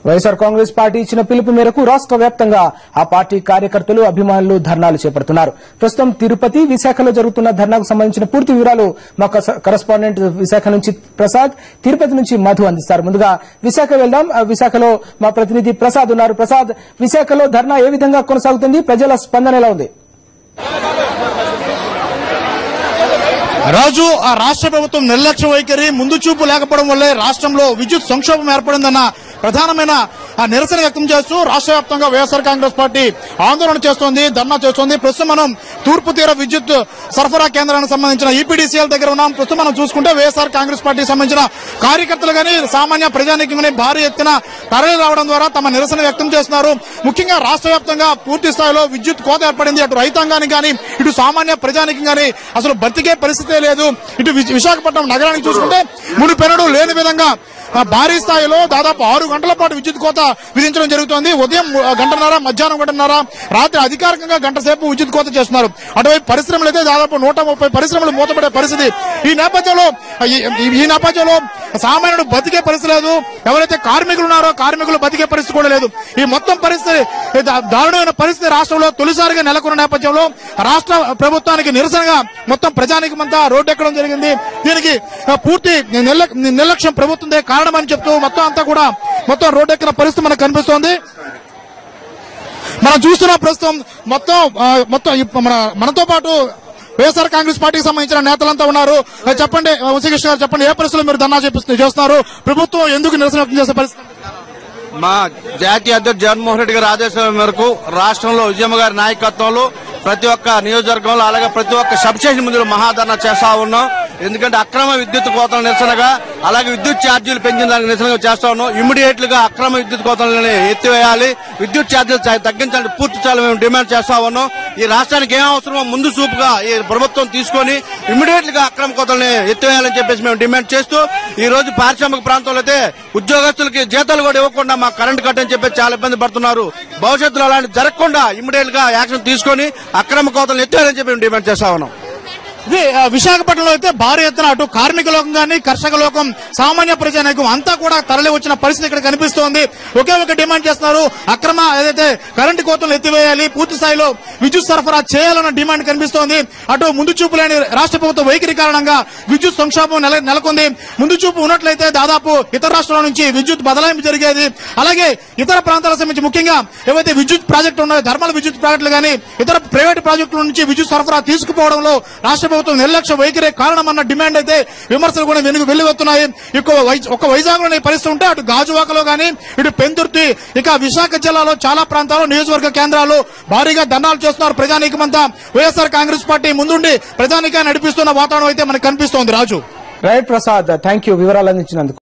YSR Congress party ఇచ్చిన పిలుపు మేరకు రాష్ట్ర వ్యాప్తంగా ఆ పార్టీ కార్యకర్తలు అభిమానులు ధర్నాలు చేపడుతున్నారు. ప్రస్తుతం తిరుపతి, విశాఖలో జరుగుతున్న ధర్నాకు సంబంధించిన పూర్తి వివరాలు మా కరెస్పాండెంట్ విశాఖ నుంచి ప్రసాద్, తిరుపతి నుంచి మధు అందిస్తారు. ముందుగా విశాఖ వెళ్దాం. విశాఖలో మా ప్రతినిధి ప్రసాద్ ఉన్నారు. ప్రసాద్, విశాఖలో ధర్నా ఏ విధంగా కొనసాగుతుంది? ప్రజల స్పందన ఎలా ఉంది? రాజు, ఆ రాష్ట్ర ప్రభుత్వం నిర్లక్ష్య వైఖరి, ముందు చూపు లేకపోవడం వల్లే రాష్ట్రంలో విద్యుత్ సంక్షోభం ఏర్పడిందన్న ప్రధానమైన నిరసన వ్యక్తం చేస్తూ రాష్ట్ర వ్యాప్తంగా వైఎస్ఆర్ కాంగ్రెస్ పార్టీ ఆందోళన చేస్తోంది, ధర్నా చేస్తోంది. ప్రస్తుతం మనం తూర్పు తీర విద్యుత్ సరఫరా కేంద్రానికి సంబంధించిన ఈపీడీసీఎల్ దగ్గర ఉన్నాం. ప్రస్తుతం మనం చూసుకుంటే వైఎస్ఆర్ కాంగ్రెస్ పార్టీకి సంబంధించిన కార్యకర్తలు గానీ, సామాన్య ప్రజానీకం గానీ భారీ ఎత్తున తరలి రావడం ద్వారా తమ నిరసన వ్యక్తం చేస్తున్నారు. ముఖ్యంగా రాష్ట్ర వ్యాప్తంగా పూర్తి స్థాయిలో విద్యుత్ కోత ఏర్పడింది. అటు రైతాంగానికి గానీ, ఇటు సామాన్య ప్రజానీకం గానీ అసలు బతికే పరిస్థితే లేదు. ఇటు విశాఖపట్నం నగరానికి చూసుకుంటే మునుపెన్నడూ లేని విధంగా భారీ స్థాయిలో దాదాపు 6 గంటల పాటు విద్యుత్ కోత విధించడం జరుగుతోంది. ఉదయం గంటన్నర, మధ్యాహ్నం గంటన్నర, రాత్రి అధికారికంగా గంట సేపు విద్యుత్ కోత చేస్తున్నారు. అటువైపు పరిశ్రమలు అయితే దాదాపు 130 పరిశ్రమలు మూతపడే పరిస్థితి. ఈ నేపథ్యంలో సామాన్యుడు బతికే పరిస్థితి లేదు. ఎవరైతే కార్మికులు ఉన్నారో కార్మికులు బతికే పరిస్థితి కూడా లేదు. ఈ మొత్తం పరిస్థితి, దారుణమైన పరిస్థితి రాష్ట్రంలో తొలిసారిగా నెలకొన్న నేపథ్యంలో రాష్ట్ర ప్రభుత్వానికి నిరసనగా మొత్తం ప్రజానీకమంతా రోడ్డెక్కడం జరిగింది. దీనికి పూర్తి నిర్లక్ష్యం ప్రభుత్వందే కారణమని చెప్తూ మొత్తం రోడ్డెక్కిన పరిస్థితి మనకు కనిపిస్తోంది. మనం చూస్తున్న ప్రస్తుతం మొత్తం మనతో పాటు వైఎస్ఆర్ కాంగ్రెస్ పార్టీకి సంబంధించిన నేతలంతా ఉన్నారు. చెప్పండి వంశీకృష్ణ గారు, చెప్పండి, ఏ పరిస్థితుల్లో మీరు ధర్నా చేస్తున్నారు? ప్రభుత్వం ఎందుకు నిరసన వ్యక్తం చేసే పరిస్థితి? మా జాతీయ అధ్యక్షుడు జగన్మోహన్ రెడ్డి గారి ఆదేశాల మేరకు రాష్ట్రంలో విజయమ్మ గారి నాయకత్వంలో ప్రతి ఒక్క నియోజకవర్గంలో అలాగే ప్రతి ఒక్క సబ్స్టేషన్ ముందు మహాధర్నా చేస్తా ఉన్నాం. ఎందుకంటే అక్రమ విద్యుత్ కోతల నిరసనగా, అలాగే విద్యుత్ ఛార్జీలు పెంచిన దానికి నిరసనగా చేస్తా ఉన్నాం. ఇమ్మీడియట్ గా అక్రమ విద్యుత్ కోతలను ఎత్తివేయాలి, విద్యుత్ ఛార్జీలు తగ్గించాలని పూర్తి స్థాయిలో మేము డిమాండ్ చేస్తా ఉన్నాం. ఈ రాష్ట్రానికి ఏం అవసరమో ముందు చూపుగా ఈ ప్రభుత్వం తీసుకొని ఇమ్మీడియట్ గా అక్రమ కోతలను ఎత్తివేయాలని చెప్పేసి మేము డిమాండ్ చేస్తూ, ఈ రోజు పారిశ్రామిక ప్రాంతంలో అయితే ఉద్యోగస్తులకి జీతాలు కూడా ఇవ్వకుండా మా కరెంట్ కట్ అని చెప్పి చాలా ఇబ్బంది పడుతున్నారు. భవిష్యత్తులో అలాంటి జరగకుండా ఇమ్మీడియట్ గా యాక్షన్ తీసుకొని అక్రమ కోతలను ఎత్తివేయాలని చెప్పి మేము డిమాండ్ చేస్తా ఉన్నాం. ఇది విశాఖపట్నంలో అయితే భారీ ఎత్తున అటు కార్మిక లోకం గానీ, కర్షక లోకం, సామాన్య ప్రజానీకం అంతా కూడా తరలి వచ్చిన పరిస్థితి ఇక్కడ కనిపిస్తోంది. ఒకే ఒక డిమాండ్ చేస్తున్నారు, అక్రమ ఏదైతే కరెంటు కోతలు ఎత్తివేయాలి, పూర్తి స్థాయిలో విద్యుత్ సరఫరా చేయాలన్న డిమాండ్ కనిపిస్తోంది. అటు ముందు చూపు లేని రాష్ట్ర ప్రభుత్వ వైఖరి కారణంగా విద్యుత్ సంక్షోభం నెలకొంది. ముందు చూపు ఉన్నట్లయితే దాదాపు ఇతర రాష్ట్రాల నుంచి విద్యుత్ బదలాయింపు జరిగేది. అలాగే ఇతర ప్రాంతాలకు సంబంధించి ముఖ్యంగా ఏవైతే విద్యుత్ ప్రాజెక్టులు ఉన్నాయో, థర్మల్ విద్యుత్ ప్రాజెక్టులు గానీ, ఇతర ప్రైవేటు ప్రాజెక్టుల నుంచి విద్యుత్ సరఫరా తీసుకుపోవడంలో రాష్ట్ర ప్రభుత్వం నిర్లక్ష్య వైఖరే కారణమన్న డిమాండ్ అయితే విమర్శలు కూడా వెల్లువెత్తున్నాయి. ఒక వైజాగ్ లోనే పరిస్థితి ఉంటే అటు గాజువాకలో గానీ, ఇటు పెందుర్తి, ఇక విశాఖ జిల్లాలో చాలా ప్రాంతాల్లో నియోజకవర్గ కేంద్రాలు భారీగా ధర్నాలు చేస్తున్నారు. ప్రజానీకమంతా వైఎస్ఆర్ కాంగ్రెస్ పార్టీ ముందుండి ప్రజానీకాన్ని నడిపిస్తున్న వాతావరణం అయితే మనకు కనిపిస్తోంది. రాజు, రైట్ ప్రసాద్, థ్యాంక్ యూ వివరాలు అందించినందుకు.